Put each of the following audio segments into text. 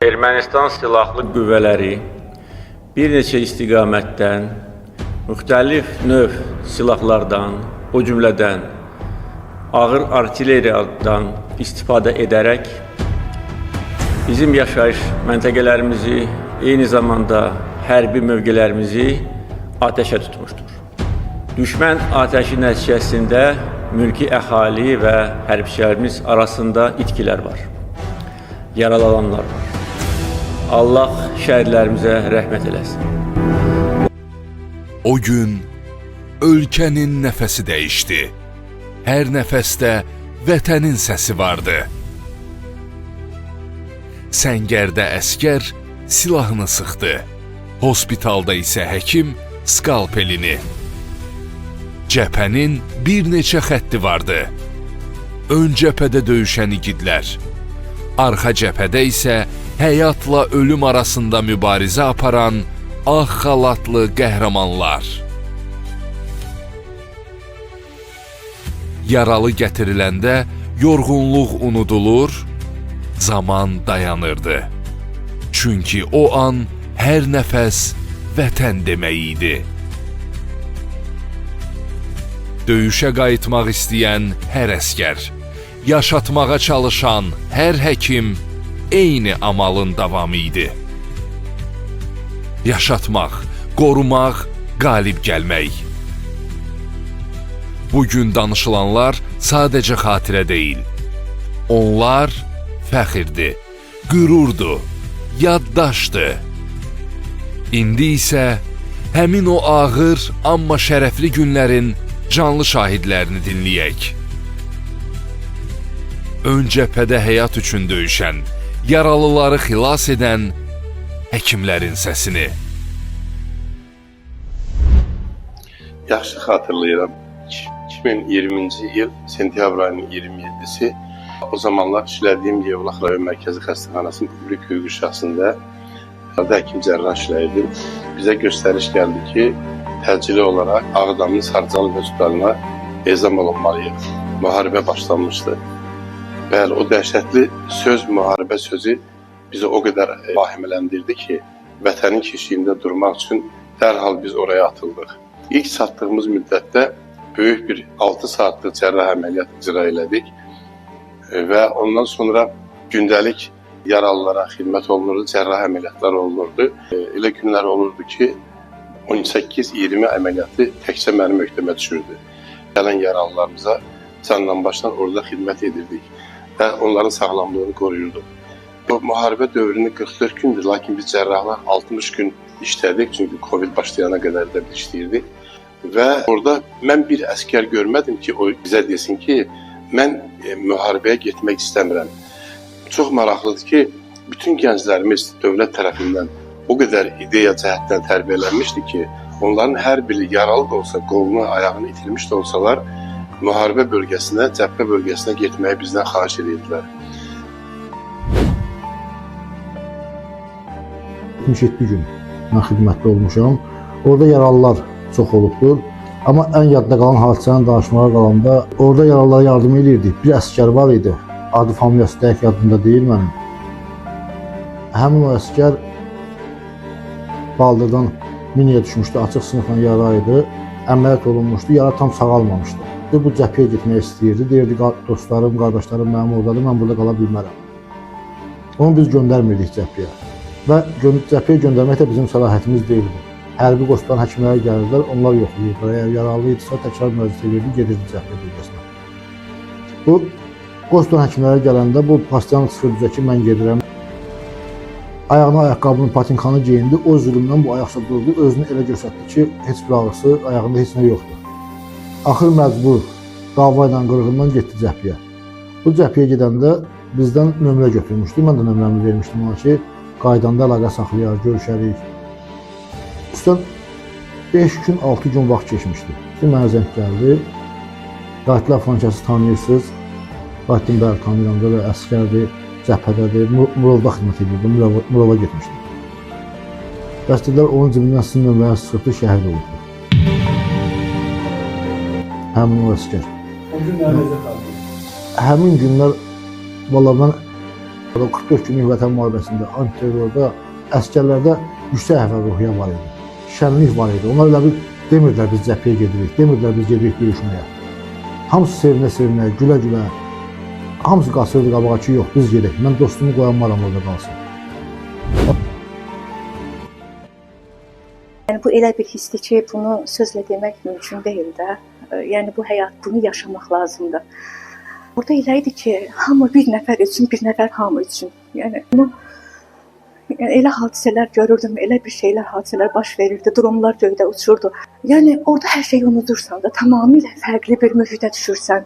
Ermənistan silahlı qüvvələri bir neçə istiqamətdən müxtəlif növ silahlardan, o cümlədən ağır artilleriyadan istifadə edərək bizim yaşayış məntəqələrimizi, eyni zamanda hərbi mövqelərimizi atəşə tutmuşdur. Düşmən atəşi nəticəsində mülki əhali və hərbçilərimiz arasında itkilər var, yaralananlar var. Allah şəhidlərimizə rəhmət eləsin. O gün ölkənin nəfəsi dəyişdi. Hər nəfəsdə vətənin səsi vardı. Səngərdə əskər silahını sıxdı. Hospitalda isə həkim skalpelini. Cəbhənin bir neçə xətti vardı. Ön cəbhədə döyüşən igidlər. Arxa cəbhədə isə həyatla ölüm arasında mübarizə aparan ağ xalatlı qəhrəmanlar. Yaralı gətiriləndə yorğunluq unudulur, zaman dayanırdı. Çünki o an hər nəfəs vətən demək idi. Döyüşə qayıtmaq istəyən hər əskər, yaşatmağa çalışan hər həkim eyni amalın davamı idi. Yaşatmaq, qorumaq, qalib gəlmək. Bugün danışılanlar sadəcə xatirə deyil. Onlar fəxirdir, qürurdur, yaddaşdı. İndi isə həmin o ağır, amma şərəfli günlərin canlı şahidlərini dinləyək. Ön cəbhədə həyat üçün döyüşən, yaralıları xilas edən həkimlərin səsini. Yaxşı xatırlayıram. 2020-ci il sentyabr ayının 27-si o zamanlar işlədiyim Yevlax rayon mərkəzi xəstəxanasının publik hüquqi şəxsində həkim cərrah işləyirdim. Bizə göstəriş gəldi ki, təcili olaraq Ağdamın Sarıcalı hospitalına ezam olunmalıyıq. Müharibə başlanmışdı. Bəli, o dəhşətli söz, müharibə sözü bizi o qədər vahimələndirdi ki, vətənin keşiyində durmaq üçün dərhal biz oraya atıldıq. İlk çatdığımız müddətdə böyük bir 6 saatlıq cərrah əməliyyat icra elədik və ondan sonra gündəlik yaralılara xidmət olunurdu, cərrah əməliyyatlar olunurdu. Elə günlər olurdu ki, 18-20 əməliyyatı təkcə mənim öhdəmə düşürdü. Gələn yaralılarımıza candan başdan orada xidmət edirdik və onların sağlamlığını koruyurduq. Bu müharibə dövrünü 44 gündür, lakin biz cərrahlar 60 gün işlədik, çünki Covid başlayana qədər də işləyirdik. Və orada mən bir əskər görmədim ki, o bizə desin ki, mən müharibəyə getmək istəmirəm. Çox maraqlıdır ki, bütün gənclərimiz dövlət tərəfindən o qədər ideya cəhətdən tərbiyələnmişdi ki, onların hər biri yaralı da olsa, qolunu, ayağını itirmiş də olsalar, müharibə bölgəsinə, cəbhə bölgəsinə getməyi bizdən xahiş edirdilər. 77 gün mən xidmətdə olmuşam. Orada yaralılar çox olubdur. Amma ən yadda qalan hadisənin danışmağa qalanda orada yaralılara yardım edirdik. Bir əskər var idi. Adı familiyası dəqiq yadımda deyil mənim. Həmin o əskər baldırdan miniyə düşmüşdü. Açıq sınıfla yara idi. Əməliyyat olunmuşdu. Yara tam sağalmamışdı. Bu cəbhəyə getmək istəyirdi. Deyirdi, dostlarım, qardaşlarım mənim oradadır, mən burada qala bilmərəm. Onu biz göndərmirdik cəbhəyə. Və cəbhəyə göndərmək də bizim səlahiyyətimiz deyildi. Hərbi qoşulan həkimləri gəlirdilər, onlar yoxlayırdılar. Əgər yaralı idisə, təkrar müraciət edirdi, gedirdi cəbhə bölgəsinə. Bu qoşulan həkimləri gələndə bu pasiyan çıxırdı ki, mən gedirəm. Ayağına ayaqqabını, patinkanı geyindi, o zülümdən bu ayaqsa durdu, özünü elə göstərdi ki, heç bir ağrısı, ayağında heç nə yoxdur. Axır məcbur, dava ilə qırğından getdi cəbhəyə. Bu cəbhəyə gedəndə bizdən nömrə götürmüşdü, mən də nömrəmi vermişdim ona ki, qaydanda əlaqə saxlayar, görüşərik. Üstən 5 gün, 6 gün vaxt keçmişdi. Şimdi mənə zəng gəldi. Qatillər fankası tanıyırsınız. Qatilin bəli tanıyıram da və əskərdir, cəbhədədir. Murovda xidmət edirdi, Murova getmişdi. Bəs dedilər, onun cibindən sizin nömrəni sıxıbdı, şəhid olubdu. Həmin o əskər. O günlər necə qaldı? Həmin günlər, valla mən O 44 günlük vətən müharibəsində, antiterrorda əsgərlərdə yüksək həvəl-ruhiyyə var idi. Şənlik var idi. Onlar elə bir demirdilər biz cəbhəyə gedirik, demirdilər biz gedirik görüşməyə. Hamısı sevinə-sevinə, gülə-gülə, hamısı qaçırdı qabağa ki, yox biz gedək. Mən dostumu qoyanmaram orada qalsın. Yəni bu elə bir hissdir ki, bunu sözlə demək mümkün deyil də. Yəni bu həyat, bunu yaşamaq lazımdır. Orada elə idi ki, hamı bir nəfər üçün, bir nəfər hamı üçün. Yəni elə hadisələr görürdüm, elə bir şeylər, hadisələr baş verirdi, dronlar göydə uçurdu. Yəni orada hər şeyi unudursan da, tamamilə fərqli bir mühitə düşürsən.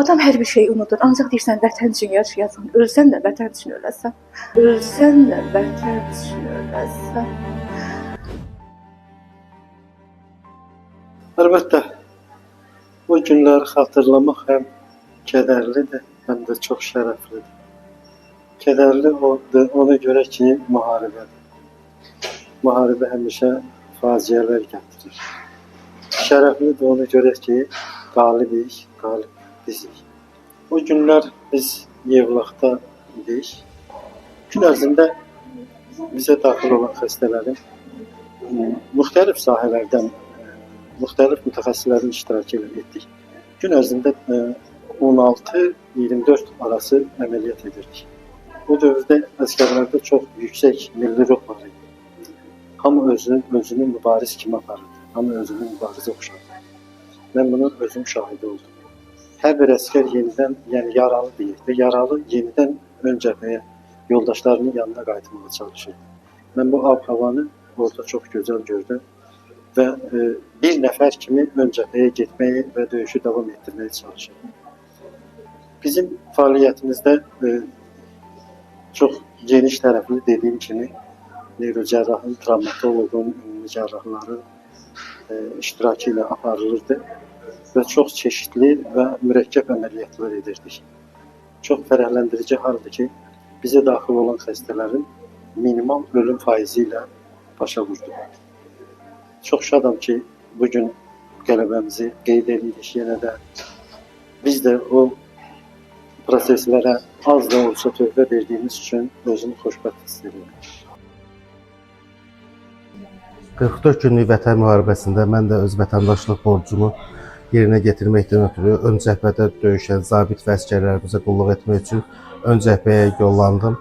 Adam hər bir şeyi unudur, ancaq deyirsən vətən üçün yaşayasan, ölsən də vətən üçün öləsən. Ölsən də vətən üçün öləsən. Əlbəttə, bu günləri xatırlamaq həm kədərlidir, həm də çox şərəflidir. Kədərli ona görə ki, müharibədir. Müharibə həmişə faciələr gətirir. Şərəflidir ona görə ki, qalibik, qalib bizik. O günlər biz Yevlaxda idik. Gün ərzində bizə daxil olan xəstələrin müxtəlif sahələrdən müxtəlif mütəxəssislərin iştirakı ilə etdik. Gün ərzində 16-24 arası əməliyyat edirdik. O dövrdə əsgərlərdə çox yüksək milli ruh var idi. Hamı özünü mübariz kimi aparırdı. Hamı özünü mübarizə oxşardı. Mən bunun özüm şahidi oldum. Hər bir əsgər yenidən, yəni yaralı deyək və yaralı yenidən ön cəbhəyə, yoldaşlarının yanına qayıtmağa çalışır. Mən bu ab-havanı orada çox gözəl gördüm və bir nəfər kimi ön cəbhəyə getməyi və döyüşü davam etdirməyə çalışır. Bizim fəaliyyətimizdə çox geniş tərəfli dediyim kimi neyrocərrahın, travmatoloqun, ümumi cərrahların iştirakı ilə aparılırdı və çox çeşidli və mürəkkəb əməliyyatlar edirdik. Çox fərəhləndirici haldır ki, bizə daxil olan xəstələrin minimal ölüm faizi ilə başa vurdu. Çox şadam ki, bugün qələbəmizi qeyd edirik yenə də. Biz də o proseslərə az da olsa töhfə verdiyimiz üçün özümü xoşbəxt hiss edirəm. 44 günlük vətən müharibəsində mən də öz vətəndaşlıq borcumu yerinə yetirməkdən ötürü ön cəbhədə döyüşən zabit və əsgərlərimizə qulluq etmək üçün ön cəbhəyə yollandım.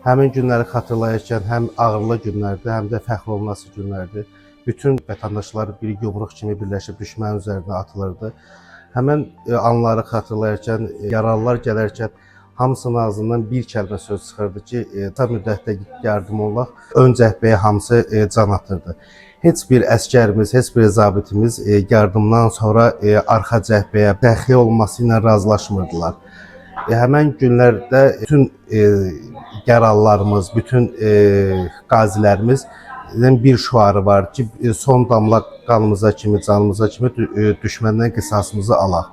Həmin günləri xatırlayarkən həm ağırlı günlərdir, həm də fəxr olunası günlərdir. Bütün vətəndaşlar bir yumruq kimi birləşib düşmənin üzərinə atılırdı. Həmən anları xatırlayarkən, yaralılar gələrkən hamısının ağzından bir kəlmə söz çıxırdı ki, kısa müddətdə yardım olaq, ön cəbhəyə hamısı can atırdı. Heç bir əsgərimiz, heç bir zabitimiz yardımdan sonra arxa cəbhəyə dəxil olması ilə razılaşmırdılar. Həmən günlərdə bütün yaralılarımız, bütün qazilərimiz bir şüarı var ki, son damla qanımıza kimi, canımıza kimi düşməndən qisasımızı alaq.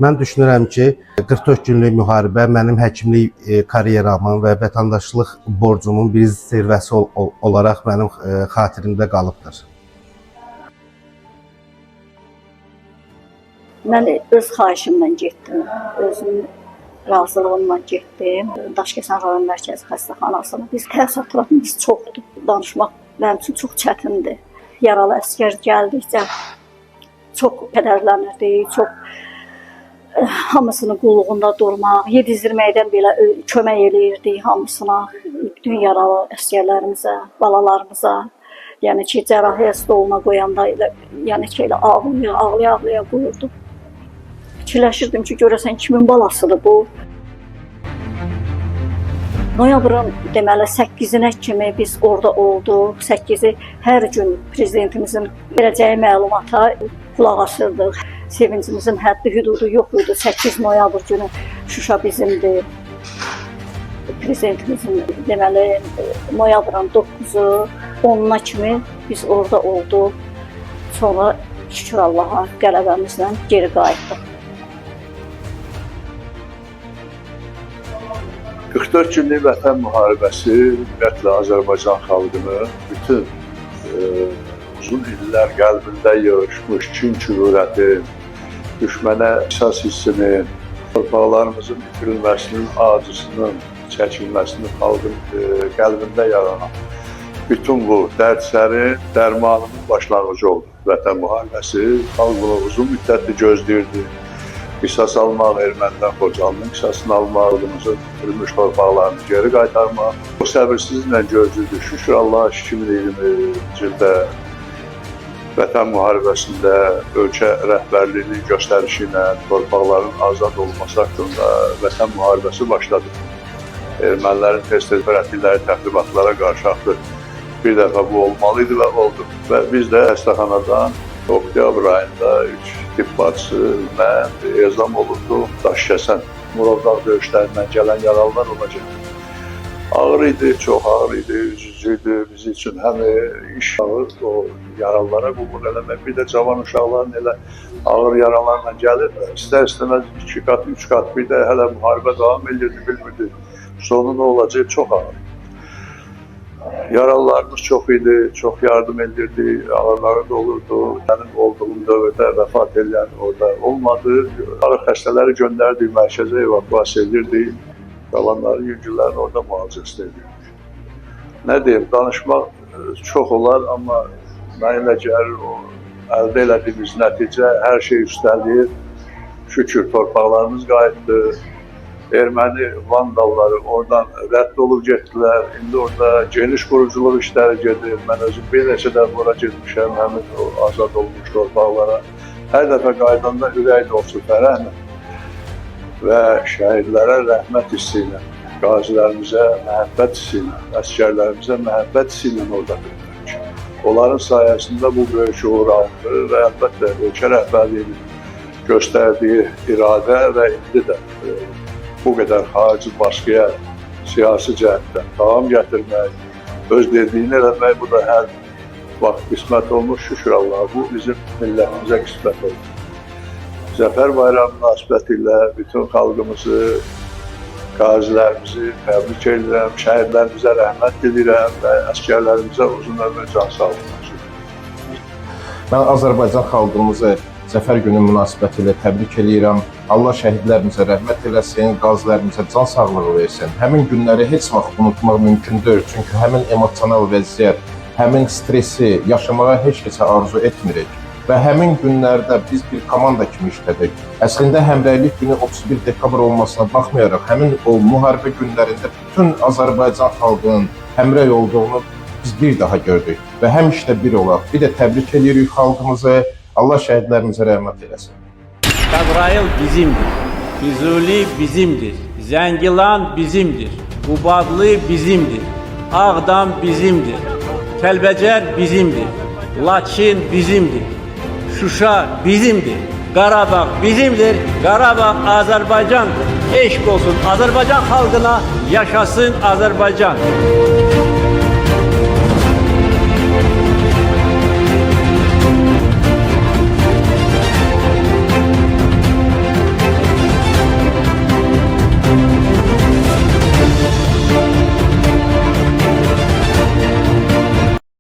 Mən düşünürəm ki, 44 günlük müharibə mənim həkimlik karyeramın və vətəndaşlıq borcumun bir zirvəsi olaraq mənim xatirimdə qalıbdır. Mən öz xahişimlə getdim, özüm razılığımla getdim. Daşkəsən rayon mərkəzi xəstəxanasına. Biz təəssüratlarımız çoxdur, danışmaq mənim üçün çox çətindir. Yaralı əsgər gəldikcə çox kədərlənirdik, çox hamısının qulluğunda durmaq, yedizdirməkdən belə kömək eləyirdik hamısına, bütün yaralı əsgərlərimizə, balalarımıza. Yəni ki, cərrahiyyə stoluna qoyanda yəni ki, elə ağlaya-ağlaya qoyurdum. Fikirləşirdim ki, görəsən kimin balasıdır bu? Noyabrın deməli 8-nə kimi biz orada olduq. 8-i hər gün prezidentimizin verəcəyi məlumata qulaq asırdıq. Sevincimizin həddi hüdudu yox idi. 8 noyabr günü Şuşa bizimdir. Prezidentimizin deməli noyabrın 9-u 10-na kimi biz orada olduq. Sonra şükür Allaha qələbəmizlə geri qayıtdıq. 44 günlük vətən müharibəsi ümumiyyətlə Azərbaycan xalqını bütün uzun illər qəlbində yığışmış kin küdurəti, düşmənə əsas hissini, torpaqlarımızın itirilməsinin acısının çəkilməsini xalqın qəlbində yaranan bütün bu dərdlərin dərmanının başlanğıcı oldu. Vətən müharibəsi xalq bunu uzun müddətli gözləyirdi. Qisas almaq, ermənidən Xocalının qisasını almaq, ordumuzun itirmiş torpaqlarını geri qaytarmaq. Bu səbirsizliklə gözləyirdi. Şükür Allah 2020-ci ildə Vətən müharibəsində ölkə rəhbərliyinin göstərişi ilə torpaqların azad olması haqqında Vətən müharibəsi başladı. Ermənilərin tez-tez törətdikləri təxribatlara qarşı artıq bir dəfə bu olmalıydı və oldu. Və biz də xəstəxanadan oktyabr ayında 3 tibb bacısı, mən ezam olurdu. Daşkəsən, Murovdağ döyüşlərindən gələn yaralılar olacaq. Ağır idi, çox ağır idi, üzücüydü bizim üçün. Həm iş ağır, o yaralılara qulluq eləmək, bir də cavan uşaqların elə ağır yaralarla gəlir. İstər-istəməz 2 qat, 3 qat, bir də hələ müharibə davam edirdi, bilmirdi. Sonu nə olacaq, çox ağır. Yaralılarımız çox idi, çox yardım edirdi, ağırları da olurdu. Mənim olduğum dövrdə vəfat edən orada olmadı. Ağır xəstələri göndərdik, mərkəzə evakuasiya edirdik. Qalanları yüngüllərini orada müalicə edirdik. Nə deyim, danışmaq çox olar, amma mən elə gəlir o əldə elədiyimiz nəticə hər şey üstələyir. Şükür, torpaqlarımız qayıtdı. Erməni vandalları oradan rədd olub getdilər. İndi orada geniş quruculuq işləri gedir. Mən özüm bir neçə dəfə ora getmişəm, həmin o azad olmuş torpaqlara. Hər dəfə qaydanda ürək dolusu fərəhlə və şəhidlərə rəhmət hissi ilə, qazilərimizə məhəbbət hissi ilə, əsgərlərimizə məhəbbət hissi ilə orada qırılır. Onların sayəsində bu böyük uğur alınır və əlbəttə ölkə rəhbərliyinin göstərdiyi iradə və indi də bu qədər xarici baskıya siyasi cəhətdən davam gətirmək, öz dediyini eləmək, bu da hər vaxt qismət olmuş, şükür Allah, bu bizim millətimizə qismət olmuş. Zəfər bayramı münasibəti ilə bütün xalqımızı, qazilərimizi təbrik edirəm, şəhidlərimizə rəhmət dilirəm və əsgərlərimizə uzun ömür, can sağlığı. Mən Azərbaycan xalqımızı Zəfər günü münasibəti ilə təbrik edirəm. Allah şəhidlərimizə rəhmət eləsin, qazilərimizə can sağlığı versin. Həmin günləri heç vaxt unutmaq mümkün deyil. Çünki həmin emosional vəziyyət, həmin stresi yaşamağa heç kəsə arzu etmirik. Və həmin günlərdə biz bir komanda kimi işlədik. Əslində həmrəylik günü 31 dekabr olmasına baxmayaraq, həmin o müharibə günlərində bütün Azərbaycan xalqının həmrəy olduğunu biz bir daha gördük. Və həmişə bir olaq. Bir də təbrik edirik xalqımızı. Allah şəhidlərimizə rəhmət eləsin. Cəbrayıl bizimdir, Füzuli bizimdir, Zəngilan bizimdir, Qubadlı bizimdir, Ağdam bizimdir, Kəlbəcər bizimdir, Laçin bizimdir, Şuşa bizimdir, Qarabağ bizimdir, Qarabağ Azərbaycandır. Eşq olsun Azərbaycan xalqına, yaşasın Azərbaycan.